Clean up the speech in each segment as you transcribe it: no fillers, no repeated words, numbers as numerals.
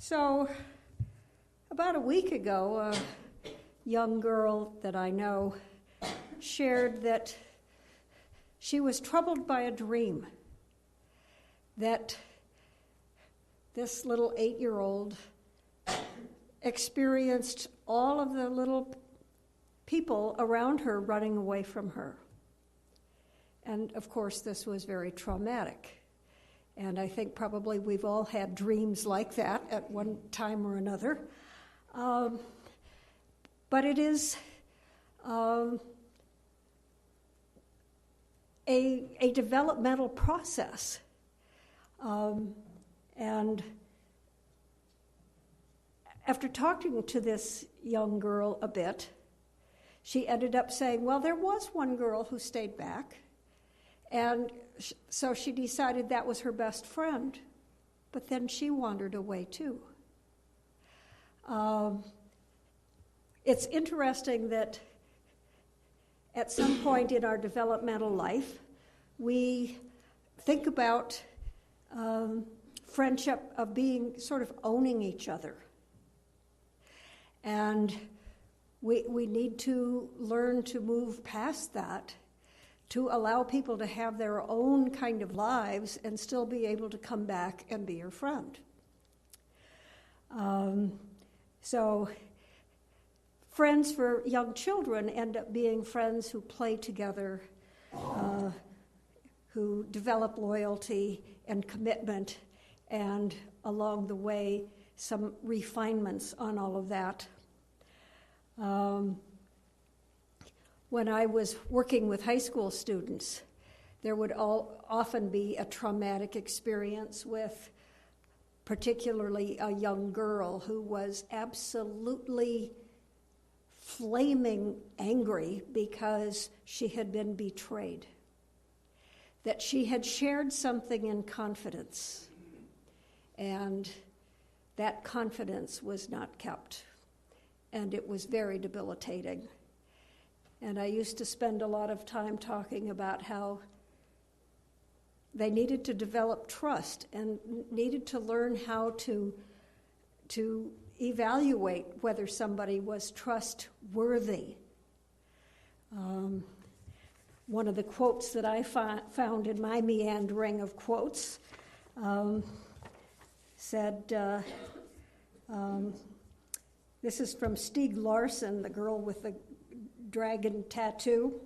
So, about a week ago, a young girl that I know shared that she was troubled by a dream that this little 8-year-old experienced all of the little people around her running away from her. And of course, this was very traumatic. And I think probably we've all had dreams like that at one time or another. But it is a developmental process. And after talking to this young girl a bit, she ended up saying, well, there was one girl who stayed back, and so she decided that was her best friend, but then she wandered away too. It's interesting that at some point in our developmental life, we think about friendship of being sort of owning each other. And we need to learn to move past that, to allow people to have their own kind of lives and still be able to come back and be your friend. So friends for young children end up being friends who play together, who develop loyalty and commitment, and along the way, some refinements on all of that. When I was working with high school students, there would often be a traumatic experience with particularly a young girl who was absolutely flaming angry because she had been betrayed, that she had shared something in confidence, and that confidence was not kept, and it was very debilitating. And I used to spend a lot of time talking about how they needed to develop trust and needed to learn how to evaluate whether somebody was trustworthy. One of the quotes that I found in my meandering of quotes said, this is from Stieg Larsson, the girl with the dragon tattoo.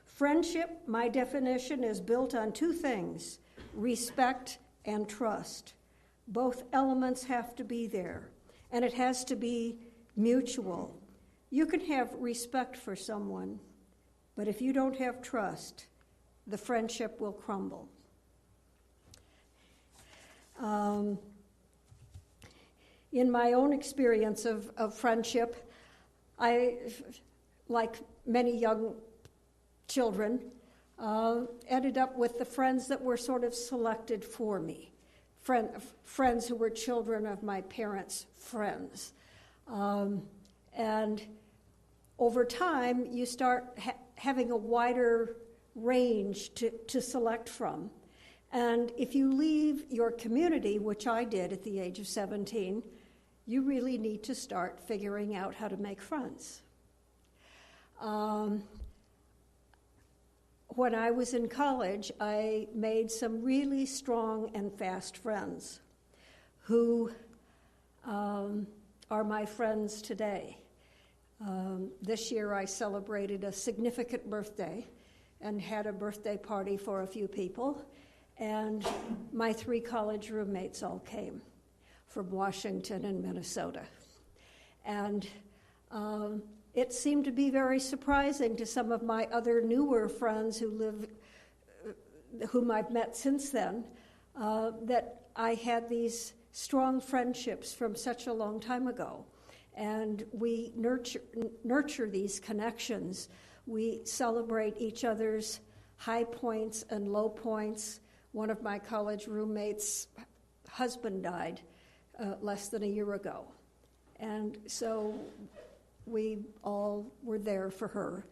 Friendship, my definition, is built on two things: respect and trust. Both elements have to be there, and it has to be mutual. You can have respect for someone, but if you don't have trust, the friendship will crumble. In my own experience of friendship, I, like many young children, ended up with the friends that were sort of selected for me, friends who were children of my parents' friends. And over time, you start having a wider range to select from. And if you leave your community, which I did at the age of 17, you really need to start figuring out how to make friends. When I was in college, I made some really strong and fast friends who are my friends today. This year I celebrated a significant birthday and had a birthday party for a few people, and my 3 college roommates all came from Washington and Minnesota. And it seemed to be very surprising to some of my other newer friends whom I've met since then, that I had these strong friendships from such a long time ago. And we nurture these connections. We celebrate each other's high points and low points. One of my college roommates' husband died less than a year ago. And so we all were there for her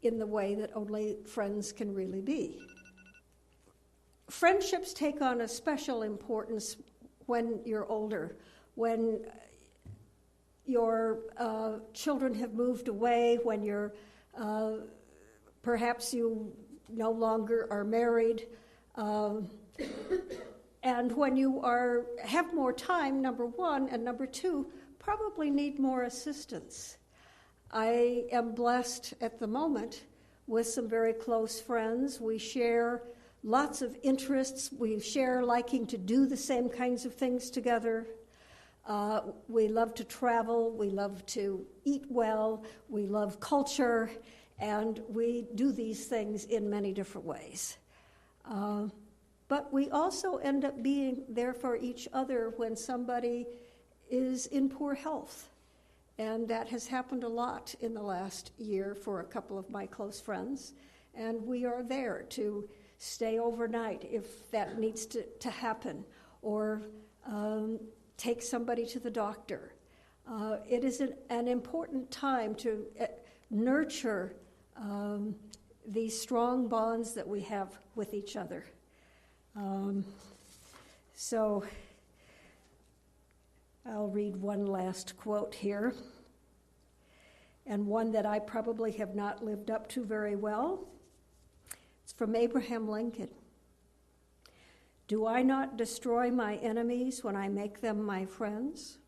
in the way that only friends can really be. Friendships take on a special importance when you're older, when your children have moved away, when you're perhaps you no longer are married, and when you have more time, number one, and number two, probably need more assistance. I am blessed at the moment with some very close friends. We share lots of interests. We share liking to do the same kinds of things together. We love to travel. We love to eat well. We love culture. And we do these things in many different ways. But we also end up being there for each other when somebody is in poor health. And that has happened a lot in the last year for a couple of my close friends. And we are there to stay overnight if that needs to happen, or take somebody to the doctor. It is an important time to nurture these strong bonds that we have with each other. So I'll read one last quote here, and one that I probably have not lived up to very well. It's from Abraham Lincoln. Do I not destroy my enemies when I make them my friends?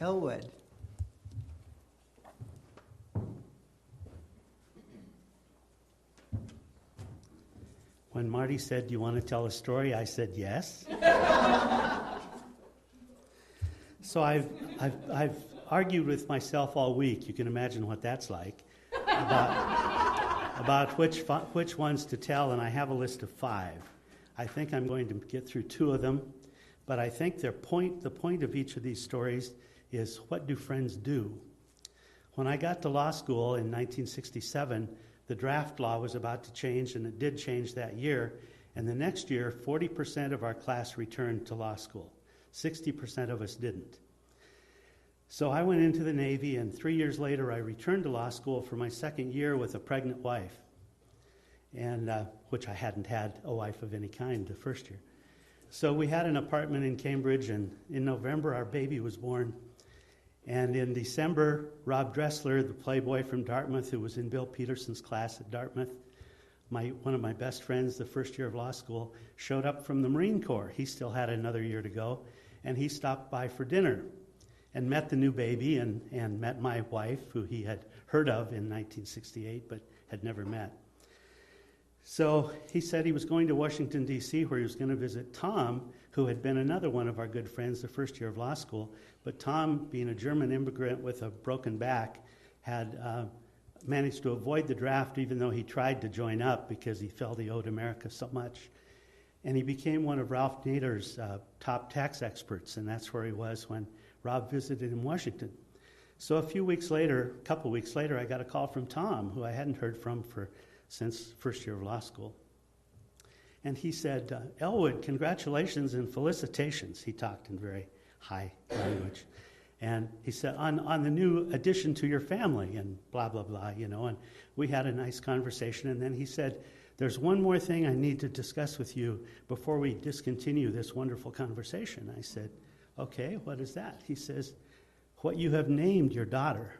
Elwood. When Marty said, "Do you want to tell a story?" I said yes. So I've argued with myself all week. You can imagine what that's like about which ones to tell, and I have a list of 5. I think I'm going to get through 2 of them, but I think the point of each of these stories is, what do friends do? When I got to law school in 1967, the draft law was about to change, and it did change that year. And the next year, 40% of our class returned to law school. 60% of us didn't. So I went into the Navy, and 3 years later, I returned to law school for my second year with a pregnant wife, and which I hadn't had a wife of any kind the first year. So we had an apartment in Cambridge, and in November, our baby was born. And in December, Rob Dressler, the playboy from Dartmouth, who was in Bill Peterson's class at Dartmouth, one of my best friends the first year of law school, showed up from the Marine Corps. He still had another year to go, and he stopped by for dinner and met the new baby and met my wife, who he had heard of in 1968 but had never met. So he said he was going to Washington, D.C., where he was going to visit Tom, who had been another one of our good friends the first year of law school. But Tom, being a German immigrant with a broken back, had managed to avoid the draft, even though he tried to join up because he felt he owed America so much. And he became one of Ralph Nader's top tax experts, and that's where he was when Rob visited in Washington. So a couple weeks later, I got a call from Tom, who I hadn't heard from since first year of law school. And he said, "Elwood, congratulations and felicitations." He talked in very high language. And he said, on the new addition to your family, and blah, blah, blah, and we had a nice conversation. And then he said, "There's one more thing I need to discuss with you before we discontinue this wonderful conversation." I said, "Okay, what is that?" He says, "What you have named your daughter."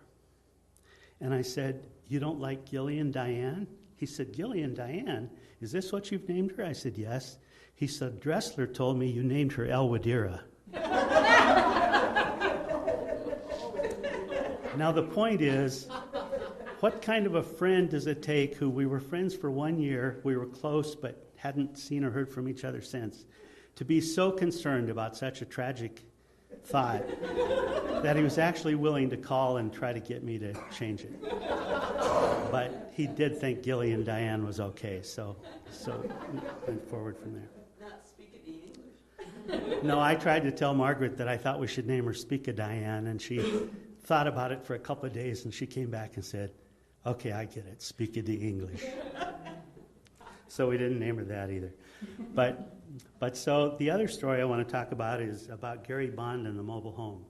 And I said, "You don't like Gillian Diane?" He said, "Gillian Diane? Is this what you've named her?" I said, "Yes." He said, "Dressler told me you named her Elwoodira." Now the point is, what kind of a friend does it take who we were friends for 1 year, we were close but hadn't seen or heard from each other since, to be so concerned about such a tragic thought that he was actually willing to call and try to get me to change it. But he did think Gillian Diane was okay, so went forward from there. Not Speak-a-Dee English. No, I tried to tell Margaret that I thought we should name her Speak-a-Diane, and she thought about it for a couple of days, and she came back and said, "Okay, I get it, Speak-a-Dee English." So we didn't name her that either. But so the other story I want to talk about is about Gary Bond and the mobile home.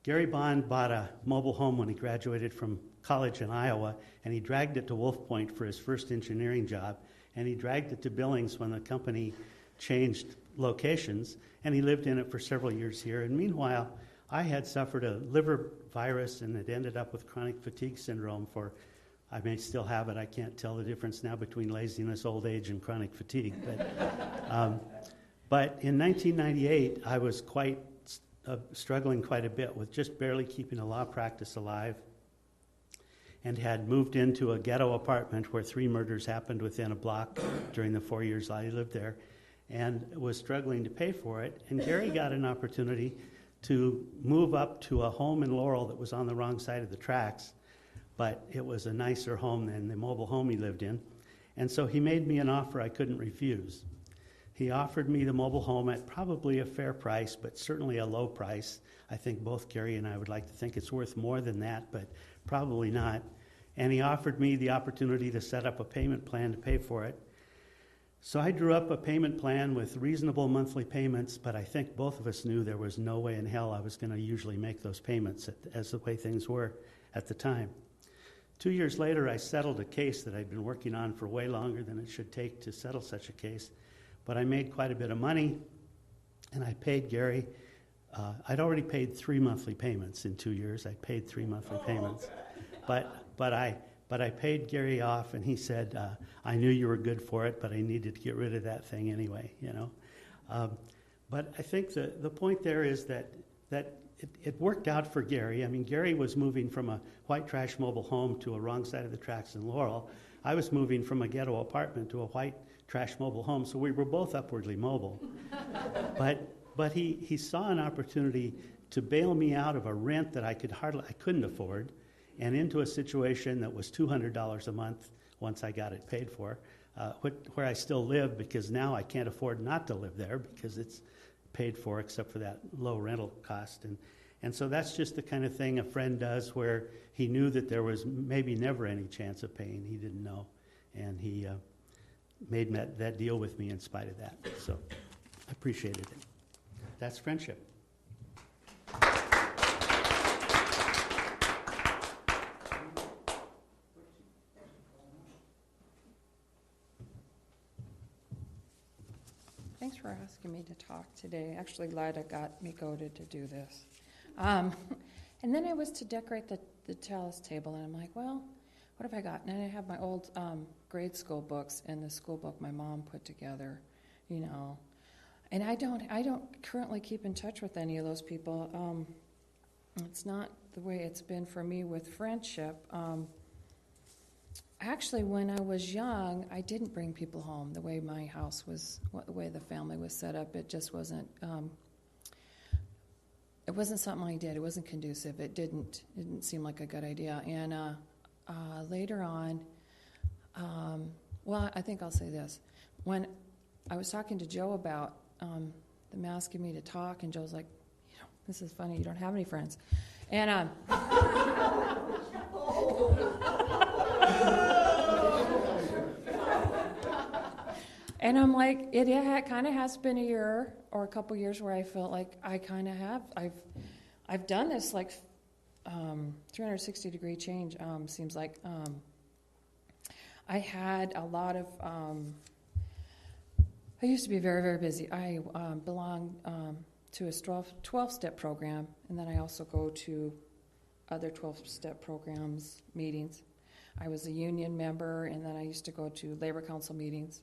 Gary Bond bought a mobile home when he graduated from college in Iowa, and he dragged it to Wolf Point for his first engineering job, and he dragged it to Billings when the company changed locations, and he lived in it for several years here. And meanwhile, I had suffered a liver virus and had ended up with chronic fatigue syndrome for, I may still have it, I can't tell the difference now between laziness, old age, and chronic fatigue. But in 1998, I was struggling quite a bit with just barely keeping a law practice alive, and had moved into a ghetto apartment where 3 murders happened within a block during the 4 years I lived there, and was struggling to pay for it. And Gary got an opportunity to move up to a home in Laurel that was on the wrong side of the tracks, but it was a nicer home than the mobile home he lived in. And so he made me an offer I couldn't refuse. He offered me the mobile home at probably a fair price, but certainly a low price. I think both Gary and I would like to think it's worth more than that, but probably not. And he offered me the opportunity to set up a payment plan to pay for it. So I drew up a payment plan with reasonable monthly payments, but I think both of us knew there was no way in hell I was going to usually make those payments as the way things were at the time. 2 years later, I settled a case that I'd been working on for way longer than it should take to settle such a case. But I made quite a bit of money, and I paid Gary. I'd already paid 3 monthly payments in 2 years. I paid 3 monthly payments. But I paid Gary off, and he said, I knew you were good for it, but I needed to get rid of that thing anyway, you know. But I think the point there is that it worked out for Gary. I mean, Gary was moving from a white trash mobile home to a wrong side of the tracks in Laurel. I was moving from a ghetto apartment to a white trash mobile home, so we were both upwardly mobile. But he saw an opportunity to bail me out of a rent that I couldn't afford, and into a situation that was $200 a month once I got it paid for, where I still live, because now I can't afford not to live there because it's paid for except for that low rental cost. And so that's just the kind of thing a friend does where he knew that there was maybe never any chance of paying. He didn't know. And he made that deal with me in spite of that. So I appreciated it. That's friendship. Thanks for asking me to talk today. Actually, Lida got me goaded to do this. And then I was to decorate the chalice table, and I'm like, well, what have I got? And I have my old grade school books and the school book my mom put together, you know. And I don't currently keep in touch with any of those people. It's not the way it's been for me with friendship. Actually, when I was young, I didn't bring people home the way my house was, the way the family was set up. It just wasn't. It wasn't something I did. It wasn't conducive. It didn't seem like a good idea. And later on, well, I think I'll say this. When I was talking to Joe about them asking me to talk, and Joe's like, you know, this is funny. You don't have any friends. And and I'm like, it kind of has been a year or a couple years where I felt like I kind of have. I've done this like 360-degree change. Seems like I had a lot of. I used to be very, very busy. I belong to a 12-step program, and then I also go to other 12-step programs meetings. I was a union member, and then I used to go to labor council meetings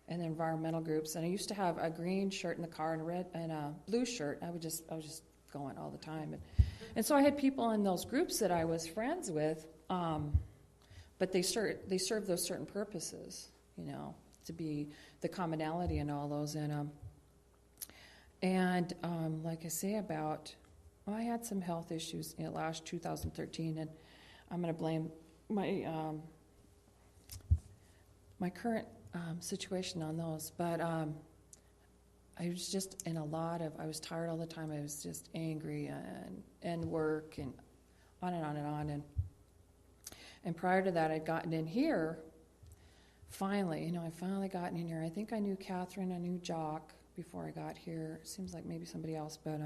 and environmental groups. And I used to have a green shirt in the car and a red and a blue shirt. I was just going all the time. And so I had people in those groups that I was friends with, but they served those certain purposes, you know, to be the commonality in all those. And like I say I had some health issues in last 2013, and I'm going to blame my current situation on those. But I was just in I was tired all the time. I was just angry and work and on and on and on. And prior to that, I'd gotten in here. Finally, I finally gotten in here. I think I knew Catherine, I knew Jock before I got here. It seems like maybe somebody else, but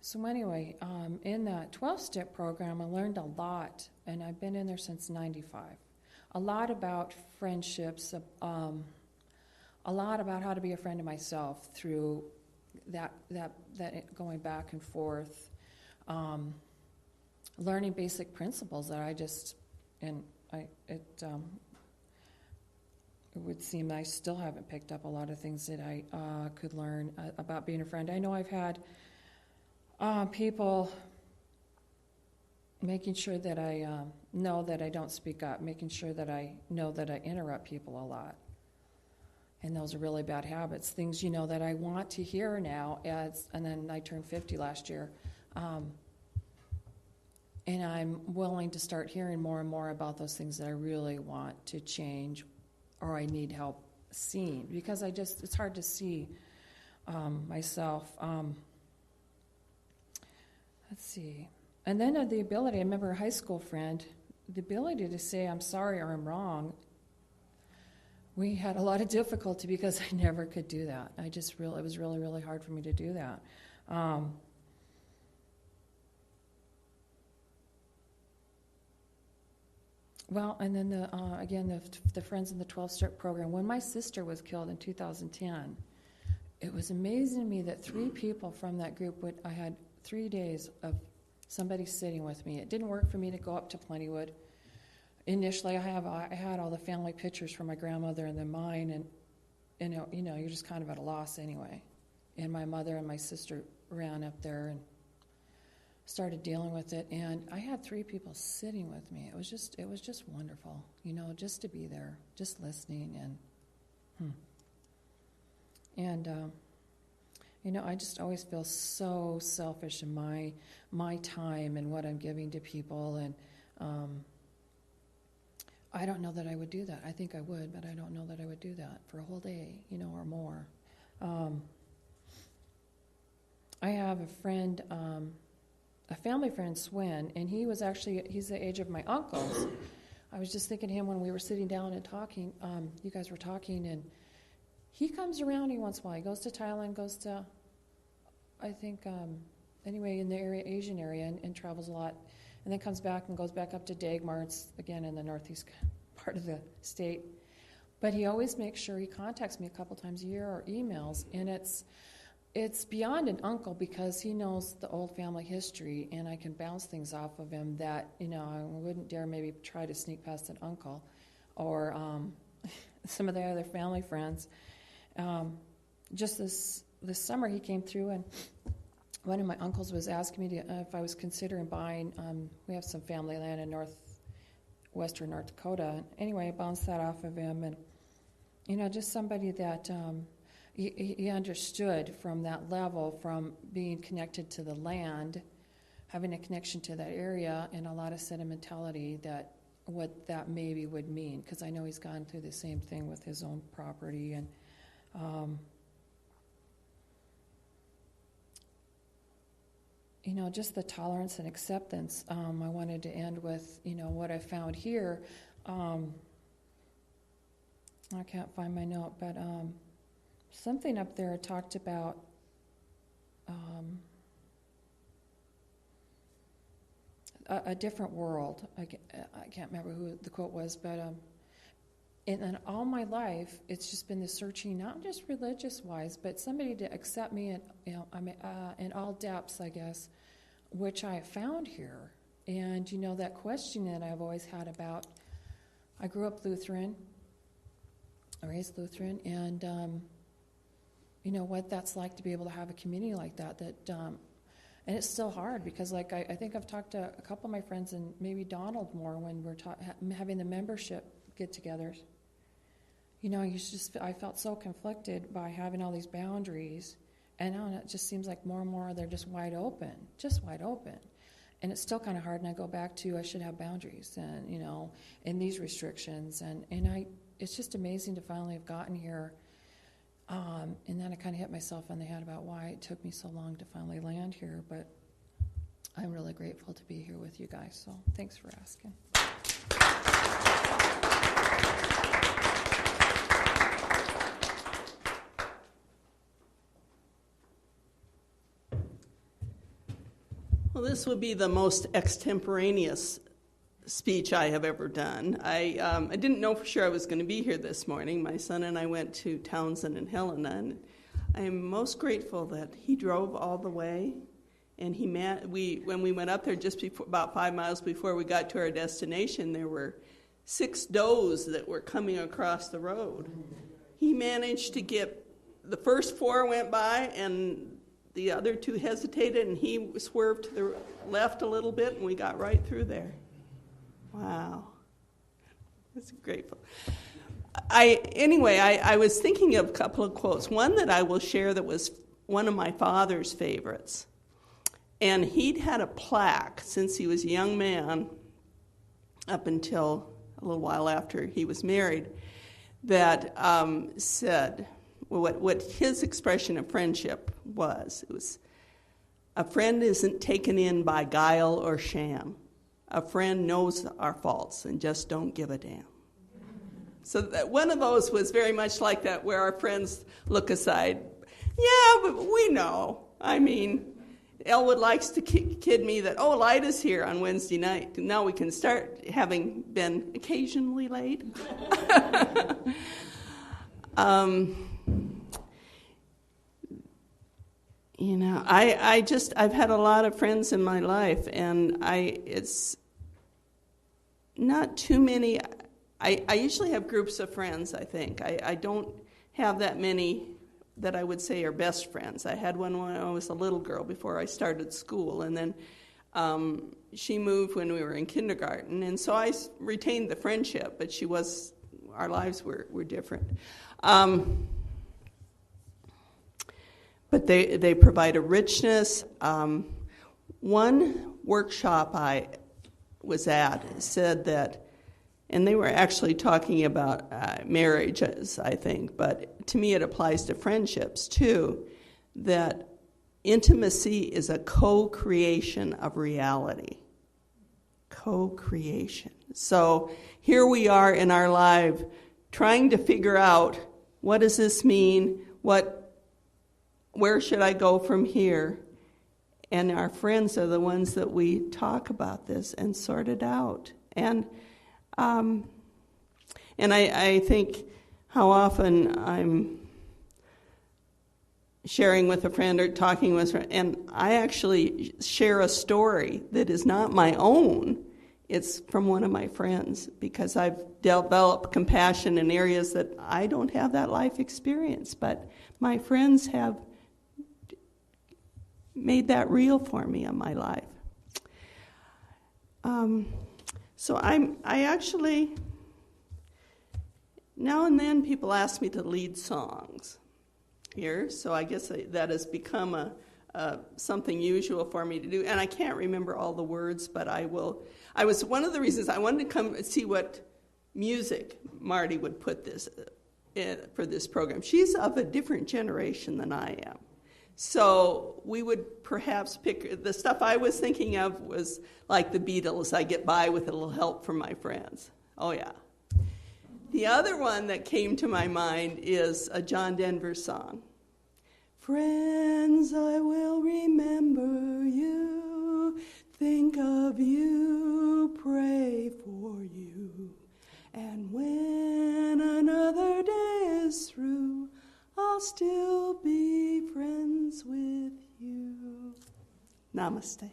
So anyway, in that 12-step program, I learned a lot, and I've been in there since '95. A lot about friendships, a lot about how to be a friend to myself through that going back and forth, learning basic principles that it would seem I still haven't picked up a lot of things that I could learn about being a friend. I know I've had people making sure that I know that I don't speak up, making sure that I know that I interrupt people a lot. And those are really bad habits, things, that I want to hear now, and then I turned 50 last year. And I'm willing to start hearing more and more about those things that I really want to change or I need help seeing, because it's hard to see myself. Let's see. And then the ability, I remember a high school friend, the ability to say I'm sorry or I'm wrong. We had a lot of difficulty because I never could do that. It was really, really hard for me to do that. Well, and then the Friends in the 12-Step program. When my sister was killed in 2010, it was amazing to me that 3 people from that group I had 3 days of somebody sitting with me. It didn't work for me to go up to Plentywood. Initially, I had all the family pictures from my grandmother and then mine, and you're just kind of at a loss anyway. And my mother and my sister ran up there and started dealing with it, and I had 3 people sitting with me. It was just wonderful, just to be there, just listening, and I just always feel so selfish in my time and what I'm giving to people, and I don't know that I would do that. I think I would, but I don't know that I would do that for a whole day, or more. I have a friend, a family friend, Swin, and he's the age of my uncles. I was just thinking of him when we were sitting down and talking. You guys were talking, and he comes around every once in a while. He goes to Thailand, goes to, I think, anyway, in the Asian area, and travels a lot, and then comes back and goes back up to Dagmar. It's, again, in the northeast part of the state. But he always makes sure he contacts me a couple times a year or emails, and it's beyond an uncle because he knows the old family history, and I can bounce things off of him that, I wouldn't dare maybe try to sneak past an uncle or some of the other family friends. Just this summer he came through, and one of my uncles was asking me if I was considering buying, we have some family land in northwestern North Dakota. Anyway, I bounced that off of him, and, just somebody that he understood from that level, from being connected to the land, having a connection to that area, and a lot of sentimentality, that what that maybe would mean, because I know he's gone through the same thing with his own property, and just the tolerance and acceptance. I wanted to end with, what I found here. I can't find my note, but something up there talked about a different world. I can't remember who the quote was, but in all my life, it's just been the searching, not just religious-wise, but somebody to accept me in all depths, I guess, which I have found here. And, that question that I've always had about, I grew up Lutheran, raised Lutheran, and, what that's like to be able to have a community like that, and it's still hard because, I think I've talked to a couple of my friends and maybe Donald more when we're having the membership get-togethers. I felt so conflicted by having all these boundaries, and now it just seems like more and more they're just wide open. And it's still kind of hard, and I go back to I should have boundaries and, and these restrictions, and it's just amazing to finally have gotten here. And then I kind of hit myself on the head about why it took me so long to finally land here, but I'm really grateful to be here with you guys, so thanks for asking. Well, this will be the most extemporaneous speech I have ever done. I didn't know for sure I was going to be here this morning. My son and I went to Townsend and Helena, and I am most grateful that he drove all the way. And when we went up there just before, about 5 miles before we got to our destination, there were 6 does that were coming across the road. He managed to get, the first 4 went by, and the other 2 hesitated, and he swerved to the left a little bit, and we got right through there. Wow. That's grateful. I was thinking of a couple of quotes. One that I will share that was one of my father's favorites. And he'd had a plaque since he was a young man up until a little while after he was married that said what his expression of friendship was. It was, a friend isn't taken in by guile or sham. A friend knows our faults and just don't give a damn. So one of those was very much like that, where our friends look aside. Yeah, but we know. I mean, Elwood likes to kid me that, Lida's here on Wednesday night. Now we can start, having been occasionally late. I've had a lot of friends in my life, and it's not too many. I usually have groups of friends, I think. I don't have that many that I would say are best friends. I had one when I was a little girl before I started school, and then she moved when we were in kindergarten, and so I retained the friendship, but our lives were different. But they provide a richness. One workshop I was at said that, and they were actually talking about marriages, I think, but to me it applies to friendships too, that intimacy is a co-creation of reality. Co-creation. So here we are in our life trying to figure out, what does this mean? Where should I go from here? And our friends are the ones that we talk about this and sort it out. And I think how often I'm sharing with a friend or talking with a friend, and I actually share a story that is not my own. It's from one of my friends, because I've developed compassion in areas that I don't have that life experience, but my friends have made that real for me in my life. So I actually, now and then people ask me to lead songs here, so I guess that has become something usual for me to do, and I can't remember all the words, but I will. One of the reasons I wanted to come and see what music Marty would put this for this program. She's of a different generation than I am. So we would perhaps pick, the stuff I was thinking of was like the Beatles. I get by with a little help from my friends. Oh, yeah. The other one that came to my mind is a John Denver song. Friends, I will remember you, think of you, pray for you. And when another day is through, I'll still be friends with you. Namaste.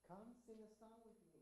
Come sing a song with me.